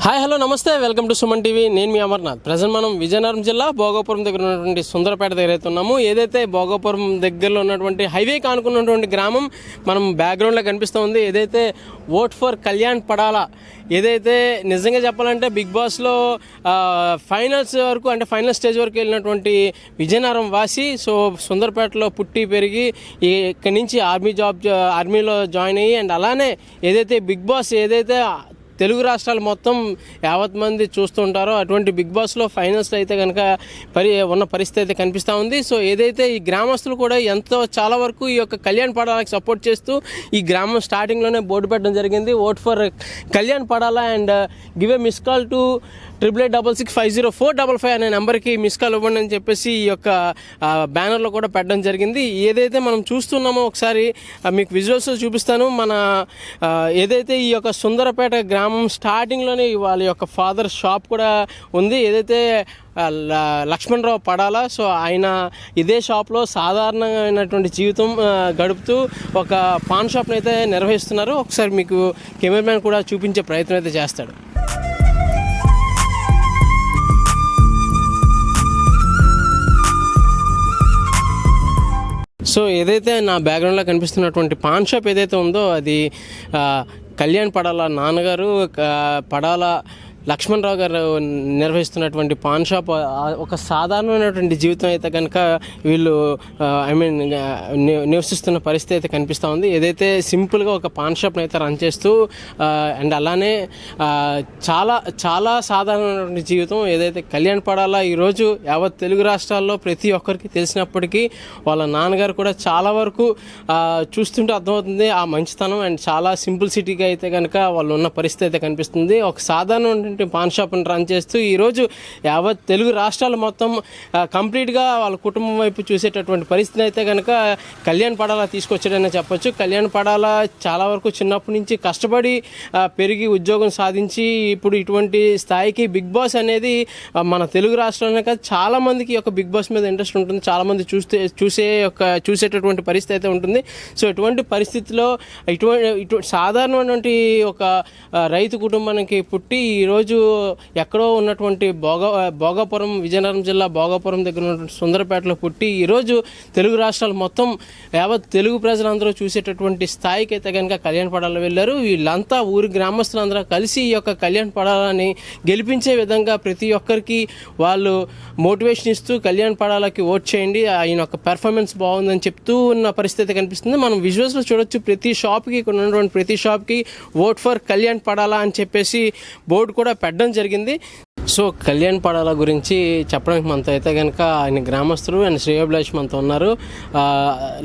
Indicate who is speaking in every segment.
Speaker 1: Hi hello నమస్తే, welcome to Suman TV. నేను మీ Amarnath. Present మనం విజయనగరం జిల్లా భోగాపురం దగ్గర ఉన్నటువంటి సుందరపేట దగ్గర అయితే ఉన్నాము. ఏదైతే భోగాపురం దగ్గరలో ఉన్నటువంటి హైవే కానుకున్నటువంటి గ్రామం మనం బ్యాక్గ్రౌండ్లో కనిపిస్తూ ఉంది. ఏదైతే ఓట్ ఫర్ కళ్యాణ్ పడాలా, ఏదైతే నిజంగా చెప్పాలంటే బిగ్ బాస్లో ఫైనల్స్ వరకు అంటే ఫైనల్ స్టేజ్ వరకు వెళ్ళినటువంటి విజయనగరం వాసి. సో సుందరపేటలో పుట్టి పెరిగి ఇక్కడి నుంచి ఆర్మీలో జాయిన్ అయ్యి అండ్ అలానే ఏదైతే బిగ్ బాస్ ఏదైతే తెలుగు రాష్ట్రాలు మొత్తం యావత్ మంది చూస్తుంటారో అటువంటి బిగ్ బాస్లో ఫైనల్స్లో అయితే కనుక ఉన్న పరిస్థితి అయితే కనిపిస్తూ ఉంది. సో ఏదైతే ఈ గ్రామస్తులు కూడా చాలా వరకు ఈ యొక్క కళ్యాణ్ పడాలకి సపోర్ట్ చేస్తూ ఈ గ్రామం స్టార్టింగ్లోనే బోర్డు పెట్టడం జరిగింది. Vote for Kalyan Padala and give a miss call to 8866504555 అనే నెంబర్కి మిస్ కాల్ ఇవ్వండి అని చెప్పేసి ఈ యొక్క బ్యానర్లో కూడా పెట్టడం జరిగింది. ఏదైతే మనం చూస్తున్నామో ఒకసారి మీకు విజువల్స్ చూపిస్తాను. మన ఏదైతే ఈ యొక్క సుందరపేట గ్రామం స్టార్టింగ్లోనే వాళ్ళ యొక్క ఫాదర్ షాప్ కూడా ఉంది. ఏదైతే లక్ష్మణరావు పడాలా, సో ఆయన ఇదే షాప్లో సాధారణమైనటువంటి జీవితం గడుపుతూ ఒక పాన్ షాప్ని అయితే నిర్వహిస్తున్నారు. ఒకసారి మీకు కెమెరామ్యాన్ కూడా చూపించే ప్రయత్నం అయితే చేస్తాడు. సో ఏదైతే నా బ్యాక్గ్రౌండ్లో కనిపిస్తున్నటువంటి పాన్ షాప్ ఏదైతే ఉందో అది కళ్యాణ్ పడాల నాన్నగారు పడాల లక్ష్మణరావు గారు నిర్వహిస్తున్నటువంటి పాన్ షాప్. ఒక సాధారణమైనటువంటి జీవితం అయితే కనుక వీళ్ళు నివసిస్తున్న పరిస్థితి అయితే కనిపిస్తూ ఉంది. ఏదైతే సింపుల్గా ఒక పాన్ షాప్ని అయితే రన్ చేస్తూ అండ్ అలానే చాలా చాలా సాధారణమైనటువంటి జీవితం ఏదైతే కళ్యాణ్ పడాలా ఈరోజు యావత్ తెలుగు రాష్ట్రాల్లో ప్రతి ఒక్కరికి తెలిసినప్పటికీ వాళ్ళ నాన్నగారు కూడా చాలా వరకు చూస్తుంటే అర్థమవుతుంది ఆ మంచితనం అండ్ చాలా సింపుల్సిటీగా అయితే కనుక వాళ్ళు ఉన్న పరిస్థితి అయితే కనిపిస్తుంది. ఒక సాధారణ పాన్ షాప్ని రన్ చేస్తూ ఈరోజు యావత్ తెలుగు రాష్ట్రాలు మొత్తం కంప్లీట్గా వాళ్ళ కుటుంబం వైపు చూసేటటువంటి పరిస్థితి అయితే కనుక కళ్యాణ్ పడాలా తీసుకొచ్చాడని చెప్పొచ్చు. కళ్యాణ్ పడాలా చాలా వరకు చిన్నప్పటి నుంచి కష్టపడి పెరిగి ఉద్యోగం సాధించి ఇప్పుడు ఇటువంటి స్థాయికి బిగ్ బాస్ అనేది మన తెలుగు రాష్ట్రంలో కాదు చాలామందికి ఒక బిగ్ బాస్ మీద ఇంట్రెస్ట్ ఉంటుంది. చాలామంది చూసేటటువంటి పరిస్థితి అయితే ఉంటుంది. సో ఇటువంటి పరిస్థితిలో ఇటువంటి సాధారణమైనటువంటి ఒక రైతు కుటుంబానికి పుట్టి ఈరోజు ఎక్కడో ఉన్నటువంటి భోగాపురం విజయనగరం జిల్లా భోగాపురం దగ్గర ఉన్నటువంటి సుందరపేటలో పుట్టి ఈరోజు తెలుగు రాష్ట్రాలు మొత్తం యావత్ తెలుగు ప్రజలందరూ చూసేటటువంటి స్థాయికి అయితే కనుక కళ్యాణ్ పడాలా వెళ్ళారు. వీళ్ళంతా ఊరి గ్రామస్తులందరూ కలిసి ఈ యొక్క కళ్యాణ్ పడాలని గెలిపించే విధంగా ప్రతి ఒక్కరికి వాళ్ళు మోటివేషన్ ఇస్తూ కళ్యాణ్ పడాలకి ఓట్ చేయండి, ఆయన యొక్క పెర్ఫార్మెన్స్ బాగుందని చెప్తూ ఉన్న పరిస్థితి కనిపిస్తుంది. మనం విజువల్స్లో చూడొచ్చు. ప్రతి షాప్కి ఇక్కడ ఉన్నటువంటి ప్రతి షాప్కి ఓట్ ఫర్ కళ్యాణ్ పడాలా అని చెప్పేసి బోర్డు కూడా పెట్టడం జరిగింది. సో కళ్యాణ్ పడాల గురించి చెప్పడానికి మనతో అయితే కనుక ఆయన గ్రామస్తులు అండ్ శ్రేయోభిలాష్ మనతో ఉన్నారు.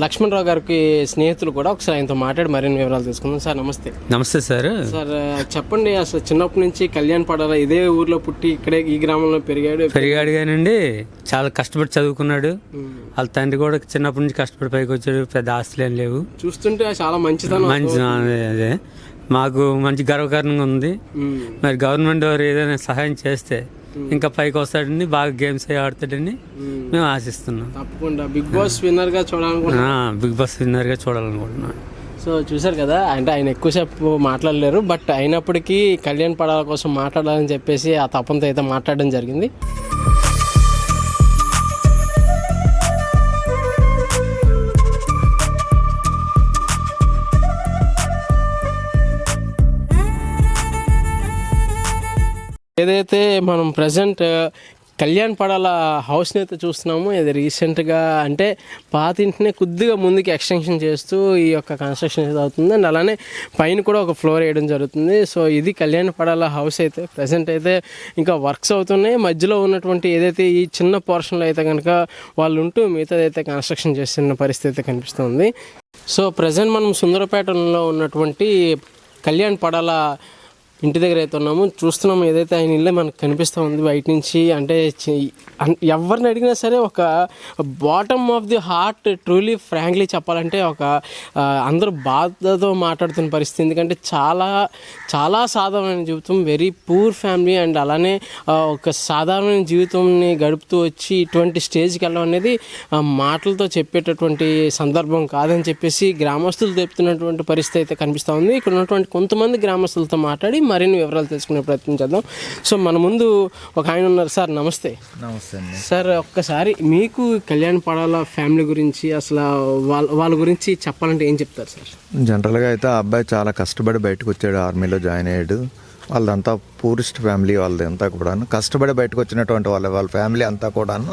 Speaker 1: లక్ష్మణరావు గారికి స్నేహితులు కూడా. ఒకసారి ఆయనతో మాట్లాడి మరిన్ని వివరాలు తీసుకుందాం. సార్ నమస్తే.
Speaker 2: నమస్తే సార్.
Speaker 1: సార్ చెప్పండి, అసలు చిన్నప్పటి నుంచి కళ్యాణ్ పడాల ఇదే ఊర్లో పుట్టి ఇక్కడే ఈ గ్రామంలో పెరిగాడు
Speaker 2: కానండి. చాలా కష్టపడి చదువుకున్నాడు. వాళ్ళ తండ్రి కూడా చిన్నప్పటి నుంచి కష్టపడి పైకి వచ్చాడు. పెద్ద ఆస్తులు ఏం లేవు.
Speaker 1: చూస్తుంటే చాలా మంచితనం.
Speaker 2: అదే మాకు మంచి గర్వకారణంగా ఉంది. మరి గవర్నమెంట్ వారు ఏదైనా సహాయం చేస్తే ఇంకా పైకి వస్తాడని, బాగా గేమ్స్ ఆడతాడని మేము ఆశిస్తున్నాం.
Speaker 1: తప్పకుండా బిగ్ బాస్ విన్నర్గా
Speaker 2: చూడాలనుకుంటున్నాం.
Speaker 1: సో చూసారు కదా, అంటే ఆయన ఎక్కువసేపు మాట్లాడలేరు. బట్ అయినప్పటికీ కళ్యాణ్ పడాల కోసం మాట్లాడాలని చెప్పేసి ఆ తపంతో అయితే మాట్లాడడం జరిగింది. ఏదైతే మనం ప్రజెంట్ కళ్యాణ్ పడాల హౌస్ని అయితే చూస్తున్నాము. ఇది రీసెంట్గా అంటే పాత ఇంటినే కొద్దిగా ముందుకి ఎక్స్టెన్షన్ చేస్తూ ఈ యొక్క కన్స్ట్రక్షన్ అయితే అవుతుంది. అండ్ అలానే పైన కూడా ఒక ఫ్లోర్ వేయడం జరుగుతుంది. సో ఇది కళ్యాణ్ పడాల హౌస్ అయితే ప్రజెంట్ అయితే ఇంకా వర్క్స్ అవుతున్నాయి. మధ్యలో ఉన్నటువంటి ఏదైతే ఈ చిన్న పోర్షన్లో అయితే కనుక వాళ్ళు ఉంటూ మిగతాది అయితే కన్స్ట్రక్షన్ చేస్తున్న పరిస్థితి అయితే కనిపిస్తుంది. సో ప్రజెంట్ మనం సుందరపేటలో ఉన్నటువంటి కళ్యాణ్ పడాల ఇంటి దగ్గర అయితే ఉన్నాము. చూస్తున్నాము ఏదైతే ఆయన ఇల్లే మనకు కనిపిస్తూ ఉంది బయట నుంచి. అంటే ఎవరిని అడిగినా సరే ఒక bottom of the heart truly frankly చెప్పాలంటే ఒక అందరూ బాధతో మాట్లాడుతున్న పరిస్థితి. ఎందుకంటే చాలా చాలా సాధారణమైన జీవితం, వెరీ పూర్ ఫ్యామిలీ. అండ్ అలానే ఒక సాధారణమైన జీవితంని గడుపుతూ వచ్చి ఇటువంటి స్టేజ్కి వెళ్ళడం అనేది మాటలతో చెప్పేటటువంటి సందర్భం కాదని చెప్పేసి గ్రామస్తులు చెప్తున్నటువంటి పరిస్థితి అయితే కనిపిస్తూ ఉంది. ఇక్కడ ఉన్నటువంటి కొంతమంది గ్రామస్తులతో మాట్లాడి మరిన్ని వివరాలు తెలుసుకునే ప్రయత్నం చేద్దాం. సో మన ముందు ఒక ఆయన ఉన్నారు. సార్ నమస్తే.
Speaker 3: నమస్తే అండి.
Speaker 1: సార్ ఒక్కసారి మీకు కళ్యాణ్ పడాల ఫ్యామిలీ గురించి అసలు వాళ్ళ గురించి చెప్పాలంటే ఏం చెప్తారు సార్?
Speaker 3: జనరల్గా అయితే ఆ అబ్బాయి చాలా కష్టపడి బయటకు వచ్చాడు, ఆర్మీలో జాయిన్ అయ్యాడు. వాళ్ళదంతా పూరిస్ట్ ఫ్యామిలీ, వాళ్ళదంతా కూడాను కష్టపడి బయటకు వచ్చినటువంటి వాళ్ళ ఫ్యామిలీ అంతా కూడాను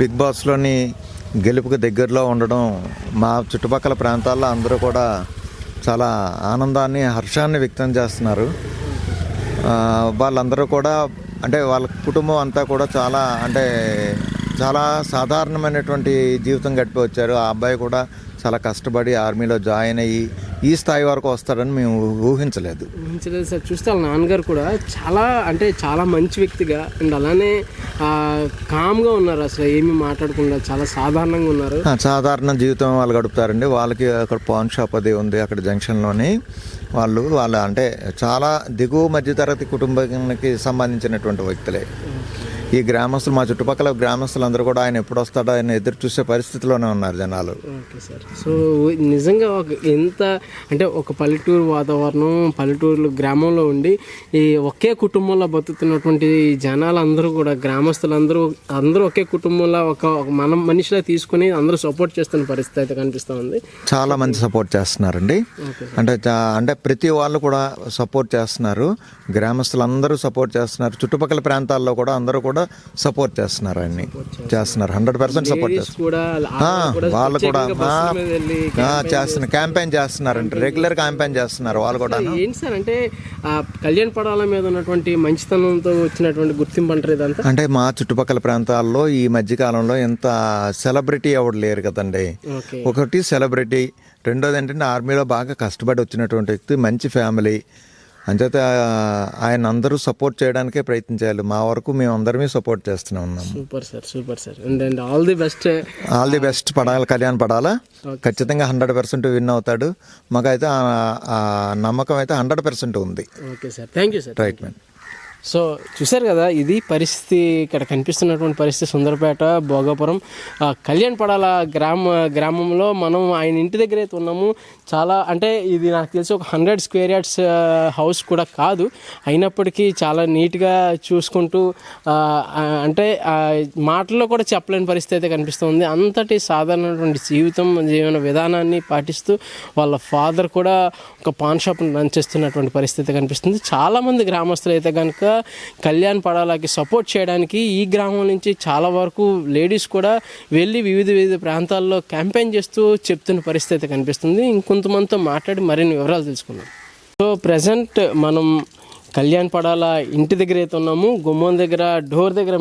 Speaker 3: బిగ్ బాస్లోని గెలుపుకి దగ్గరలో ఉండడం మా చుట్టుపక్కల ప్రాంతాల్లో అందరూ కూడా చాలా ఆనందాన్ని, హర్షాన్ని వ్యక్తం చేస్తున్నారు. వాళ్ళందరూ కూడా అంటే వాళ్ళ కుటుంబం అంతా కూడా చాలా సాధారణమైనటువంటి జీవితం గడిపి వచ్చారు. ఆ అబ్బాయి కూడా చాలా కష్టపడి ఆర్మీలో జాయిన్ అయ్యి ఈ స్థాయి వరకు వస్తాడని మేము ఊహించలేదు
Speaker 1: సార్. చూస్తే వాళ్ళ నాన్నగారు కూడా చాలా మంచి వ్యక్తిగా అండ్ అలానే కామ్గా ఉన్నారు, అసలు ఏమీ మాట్లాడకుండా చాలా సాధారణంగా ఉన్నారు.
Speaker 3: సాధారణ జీవితం వాళ్ళు గడుపుతారండి. వాళ్ళకి అక్కడ పాన్ షాప్ అది ఉంది అక్కడ జంక్షన్లోని. వాళ్ళ అంటే చాలా దిగువ మధ్యతరగతి కుటుంబానికి సంబంధించినటువంటి వ్యక్తులే ఈ గ్రామస్తులు. మా చుట్టుపక్కల గ్రామస్తులందరూ కూడా ఆయన ఎప్పుడు వస్తాడో ఆయన ఎదురు చూసే పరిస్థితిలోనే ఉన్నారు జనాలు.
Speaker 1: Okay sir. సో నిజంగా ఒక పల్లెటూరు వాతావరణం, పల్లెటూరు గ్రామంలో ఉండి ఈ ఒకే కుటుంబంలో బతుకుతున్నటువంటి జనాలు అందరూ కూడా, గ్రామస్తులందరూ ఒకే కుటుంబంలో ఒక మనిషిలా తీసుకుని అందరూ సపోర్ట్ చేస్తున్న పరిస్థితి అయితే కనిపిస్తూ ఉంది.
Speaker 3: చాలా మంది సపోర్ట్ చేస్తున్నారండి. అంటే ప్రతి వాళ్ళు కూడా సపోర్ట్ చేస్తున్నారు, గ్రామస్తులందరూ సపోర్ట్ చేస్తున్నారు. చుట్టుపక్కల ప్రాంతాల్లో కూడా అందరూ కూడా సపోర్ట్ చేస్తున్నారు, ఆయన్ని చేస్తున్నారు. 100% సపోర్ట్ చేస్తున్నారు. వాళ్ళు కూడా చేస్తున్నారు, క్యాంపెయిన్ చేస్తున్నారంటే రెగ్యులర్ క్యాంపెయిన్ చేస్తున్నారు వాళ్ళు కూడా.
Speaker 1: ఏంటి సార్ అంటే కళ్యాణ్ పడాల మీద ఉన్నటువంటి మంచితనంతో వచ్చినటువంటి గుర్తింపు అంటారు ఇదంతా?
Speaker 3: అంటే మా చుట్టుపక్కల ప్రాంతాల్లో ఈ మధ్య కాలంలో ఎంత సెలబ్రిటీ ఎవరు లేరు కదండి. ఒకటి సెలబ్రిటీ, రెండోది ఏంటంటే ఆర్మీలో బాగా కష్టపడి వచ్చినటువంటి వ్యక్తి, మంచి ఫ్యామిలీ. అంచేత ఆయన అందరూ సపోర్ట్ చేయడానికే ప్రయత్నించాలి. మా వరకు మేము అందరమే సపోర్ట్ చేస్తూనే ఉన్నాం.
Speaker 1: Super sir. And all the best. Kalyan పడాలా ఖచ్చితంగా 100% విన్ అవుతాడు. మాకైతే ఆ నమ్మకం అయితే 100% ఉంది. Okay sir, thank you sir.
Speaker 3: Right man.
Speaker 1: So చూశారు కదా, ఇది పరిస్థితి. ఇక్కడ కనిపిస్తున్నటువంటి పరిస్థితి సుందరపేట భోగాపురం కళ్యాణ్ పడాల గ్రామంలో మనం ఆయన ఇంటి దగ్గర అయితే ఉన్నాము. చాలా ఇది నాకు తెలిసి ఒక 100 స్క్వేర్ యార్డ్స్ హౌస్ కూడా కాదు, అయినప్పటికీ చాలా నీట్గా చూసుకుంటూ మాటల్లో కూడా చెప్పలేని పరిస్థితి అయితే కనిపిస్తుంది. అంతటి సాధారణమైనటువంటి జీవన విధానాన్ని పాటిస్తూ వాళ్ళ ఫాదర్ కూడా ఒక పాన్ షాప్ని రన్ చేస్తున్నటువంటి పరిస్థితి కనిపిస్తుంది. చాలామంది గ్రామస్తులు అయితే కనుక కళ్యాణ్ పడాలకి సపోర్ట్ చేయడానికి ఈ గ్రామం నుంచి చాలా వరకు లేడీస్ కూడా వెళ్ళి వివిధ ప్రాంతాల్లో క్యాంపెయిన్ చేస్తూ చెప్తున్న పరిస్థితి కనిపిస్తుంది. ఇంకొంతమందితో మాట్లాడి మరిన్ని వివరాలు తెలుసుకుందాం. సో ప్రజెంట్ మనం కళ్యాణ్ పడాల ఇంటి దగ్గర అయితే ఉన్నాము, గుమ్మం దగ్గర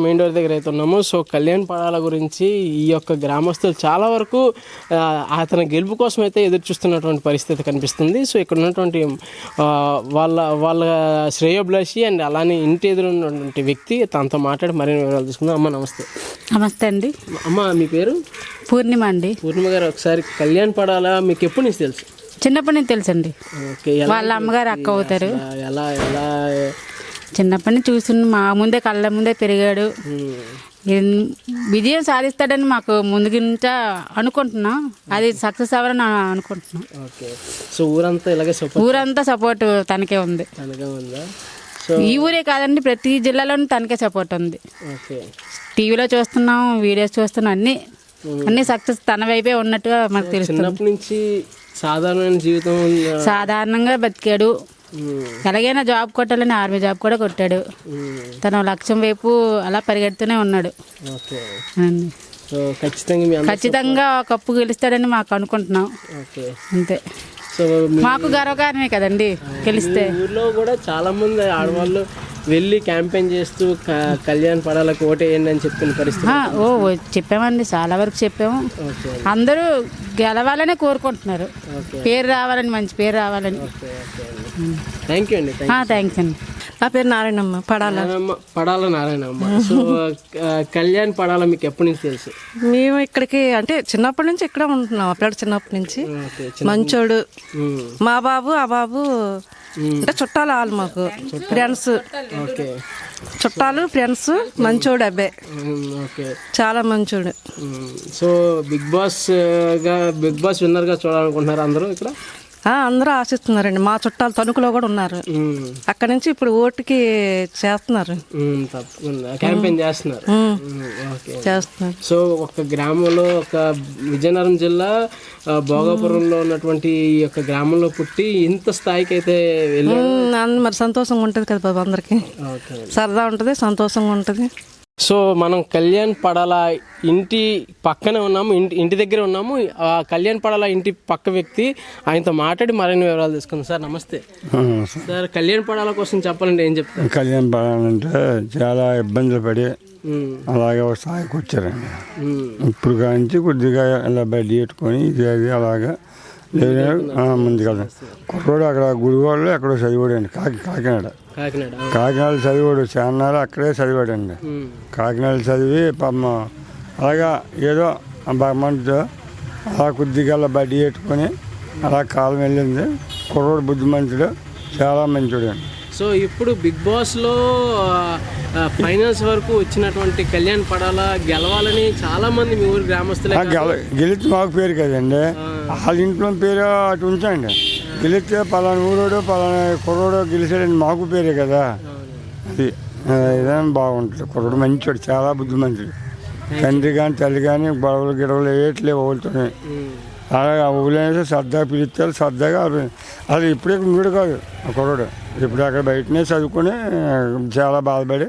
Speaker 1: మెయిన్ డోర్ దగ్గర అయితే ఉన్నాము. సో కళ్యాణ్ పడాల గురించి ఈ యొక్క గ్రామస్తులు చాలా వరకు అతని గెలుపు కోసం అయితే ఎదురు చూస్తున్నటువంటి పరిస్థితి కనిపిస్తుంది. సో ఇక్కడ ఉన్నటువంటి వాళ్ళ శ్రేయోభిలాషి అండ్ అలానే ఇంటి ఎదురు ఉన్నటువంటి వ్యక్తి తనతో మాట్లాడి మరిన్ని వివరాలు తీసుకుందాం. అమ్మ నమస్తే.
Speaker 4: నమస్తే అండి.
Speaker 1: అమ్మ మీ పేరు?
Speaker 4: పూర్ణిమ అండి.
Speaker 1: పూర్ణిమ గారు, ఒకసారి కళ్యాణ్ పడాల మీకు ఎప్పటి నుంచి తెలుసు?
Speaker 4: చిన్నప్పటి నుంచి తెలుసండి. వాళ్ళ అమ్మగారు అక్క అవుతారు.
Speaker 1: ఎలా
Speaker 4: చిన్నప్పటి నుంచి చూస్తున్న మా ముందే కళ్ళ ముందే పెరిగాడు. విజయం సాధిస్తాడని మాకు ముందు నుంచా అనుకుంటున్నాం, అది సక్సెస్ అవ్వాలని అనుకుంటున్నాం.
Speaker 1: సో
Speaker 4: ఊరంతా సపోర్ట్ తనకే ఉంది. ఈ ఊరే కాదండి, ప్రతి జిల్లాలోనూ తనకే సపోర్ట్ ఉంది. టీవీలో చూస్తున్నాం, వీడియోస్ చూస్తున్నాం, అన్ని సక్సెస్ తన వైపే ఉన్నట్టుగా మాకు తెలుస్తుంది. సాధారణంగా బతికాడు. ఎలాగైనా జాబ్ కొట్టాలని ఆర్మీ జాబ్ కూడా కొట్టాడు. తన లక్ష్యం వైపు అలా పరిగెడుతూనే ఉన్నాడు. ఖచ్చితంగా కప్పు గెలుస్తాడని మాకు అనుకుంటున్నాం. అంతే, మాకు గర్వకారణమే కదండి గెలిస్తే.
Speaker 1: ఊర్లో కూడా చాలా మంది ఆడవాళ్ళు వెళ్ళి క్యాంపెయిన్ చేస్తూ కళ్యాణ్ పడాలకు ఓటేయండి అని చెప్పిన పరిస్థితి.
Speaker 4: చెప్పామండి, చాలా వరకు చెప్పాము. అందరూ గెలవాలనే కోరుకుంటున్నారు, పేరు రావాలని, మంచి పేరు రావాలని.
Speaker 1: థ్యాంక్ యూ అండి.
Speaker 4: థ్యాంక్స్ అండి.
Speaker 5: నా పేరు నారాయణమ్మ.
Speaker 1: పడాల నారాయణమ్మ. సో కళ్యాణ్ పడాల మీకు ఎప్పటి నుంచి తెలుసు?
Speaker 5: మేము ఇక్కడికి చిన్నప్పటి నుంచి ఇక్కడ ఉంటున్నాం. అప్పుడు చిన్నప్పటి నుంచి మంచోడు. మా బాబు ఆ బాబు చుట్టాలు వాళ్ళు, మాకు ఫ్రెండ్స్, చుట్టాలు ఫ్రెండ్స్. మంచోడు అబ్బాయి, చాలా మంచోడు.
Speaker 1: సో బిగ్ బాస్ విన్నర్ గా చూడాలనుకుంటున్నారు అందరూ ఇక్కడ?
Speaker 5: అందరూ ఆశిస్తున్నారండి. మా చుట్టాలు తణుకులో కూడా ఉన్నారు. అక్కడి నుంచి ఇప్పుడు ఓటుకి చేస్తున్నారు.
Speaker 1: తప్పకుండా క్యాంపెయిన్ చేస్తున్నారు. ఓకే.
Speaker 5: చేస్తున్నారు.
Speaker 1: సో ఒక గ్రామంలో, ఒక విజయనగరం జిల్లా భోగాపురంలో ఉన్నటువంటి ఈ యొక్క గ్రామంలో పుట్టి ఇంత స్థాయికి అయితే వెళ్ళారు.
Speaker 5: మరి సంతోషంగా ఉంటుంది కదా బాబు, అందరికి సరదా ఉంటుంది, సంతోషంగా ఉంటుంది.
Speaker 1: సో మనం కళ్యాణ్ పడాల ఇంటి పక్కనే ఉన్నాము, ఇంటి దగ్గర ఉన్నాము. ఆ కళ్యాణ్ పడాల ఇంటి పక్క వ్యక్తి, ఆయనతో మాట్లాడి మరిన్ని వివరాలు తీసుకుందాం. సార్ నమస్తే. సార్ కళ్యాణ్ పడాల కోసం చెప్పాలంటే ఏం చెప్తారు?
Speaker 6: కళ్యాణ్ పడాలంటే చాలా ఇబ్బందులు పడి అలాగే ఒక స్థాయికి వచ్చారండి. ఇప్పుడు కాంచి కొద్దిగా ఇలా బయట పెట్టుకొని ఇది అది అలాగా ముందు కదా. కుర్రోడు అక్కడ గుడివాడలో ఎక్కడో చదివాడండి, కాకినాడ చదివాడు. చాన్నాళ్ళు అక్కడే చదివాడండి. కాకినాడ చదివి పాపం అలాగా ఏదో భగవంతుడు అలా కొద్దిగా అలా బడ్డీ పెట్టుకొని అలా కాలం వెళ్ళింది. కుర్రోడు బుద్ధిమంతుడు, చాలా మంచివాడు అండి.
Speaker 1: సో ఇప్పుడు బిగ్ బాస్లో ఫైనల్స్ వరకు వచ్చినటువంటి కళ్యాణ్ పడాల గెలవాలని చాలా మంది మీ ఊరు గ్రామస్తులే
Speaker 6: గెలిచి మాకు పేరు కదండి, వాళ్ళ ఇంట్లో పేరు అటు ఉంచండి. గెలిస్తే పలానా ఊరోడు పలానా కుర్రోడు గెలిచాడండి, మాకు పేరే కదా. అది ఏదైనా బాగుంటుంది. కుర్రోడు మంచివాడు, చాలా బుద్ధిమంతుడు. తండ్రి కానీ తల్లి కానీ గొడవలు గిడవలు వేయట్లేవు ఊళ్ళతోనే. అలాగే ఊళ్ళో సరదాగా పిలుస్తారు, సరదాగా అది ఇప్పుడే వీడు కాదు ఆ కుర్రోడు. ఇప్పుడు అక్కడ బయటనే చదువుకొని చాలా బాధపడి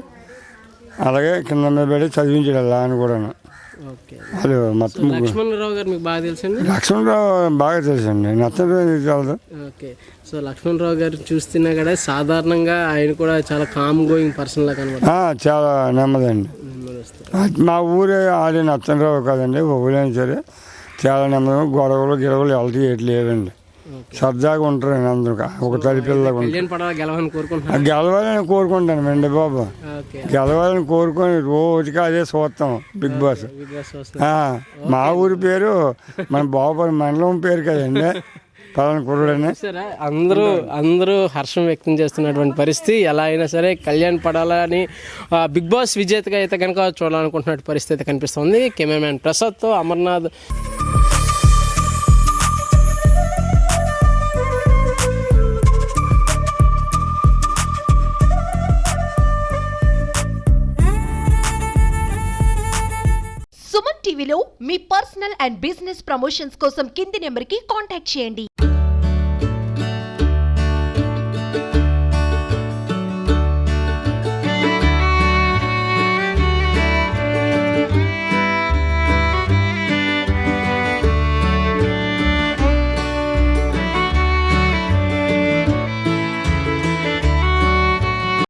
Speaker 6: అలాగే కింద మీద పడి చదివించాడు అలా అని కూడా. అది మొత్తం
Speaker 1: లక్ష్మణరావు గారు మీకు బాగా తెలుసండి?
Speaker 6: లక్ష్మణరావు బాగా తెలుసండి, నచ్చరావు తెలదు.
Speaker 1: ఓకే. సో లక్ష్మణరావు గారు చూస్తున్నా కూడా సాధారణంగా ఆయన కూడా చాలా కామ్ గోయింగ్ పర్సన్ లా కనబడుతుంది.
Speaker 6: చాలా నెమ్మదండి. మా ఊరే ఆడే నచ్చరావు కాదండి, ఊళ్ళైనా సరే చాలా నెమ్మది. గొడవలు గిడవలు ఎవరికి ఏట్లేదండి, సరదాగా ఉంటారండి అందరూ. ఒక తల్లి పిల్లగా గెలవాలని కోరుకుంటాను అండి బాబు. గెలవాలని కోరుకొని రోజుకి అదే చూస్తాం బిగ్ బాస్. మా ఊరి పేరు మన బాబు మండలం పేరు కదండి, పలానా కుర్రుడని.
Speaker 1: అందరూ హర్షం వ్యక్తం చేస్తున్నటువంటి పరిస్థితి. ఎలా అయినా సరే కళ్యాణ్ పడాలని బిగ్ బాస్ విజేతగా అయితే కనుక చూడాలనుకుంటున్న పరిస్థితి అయితే కనిపిస్తుంది. కెమెరామ్యాన్ ప్రసాద్తో అమర్నాథ్.
Speaker 7: సుమన్ టీవీలో మీ పర్సనల్ అండ్ బిజినెస్ ప్రమోషన్స్ కోసం కింది నెంబర్కి కాంటాక్ట్ చేయండి.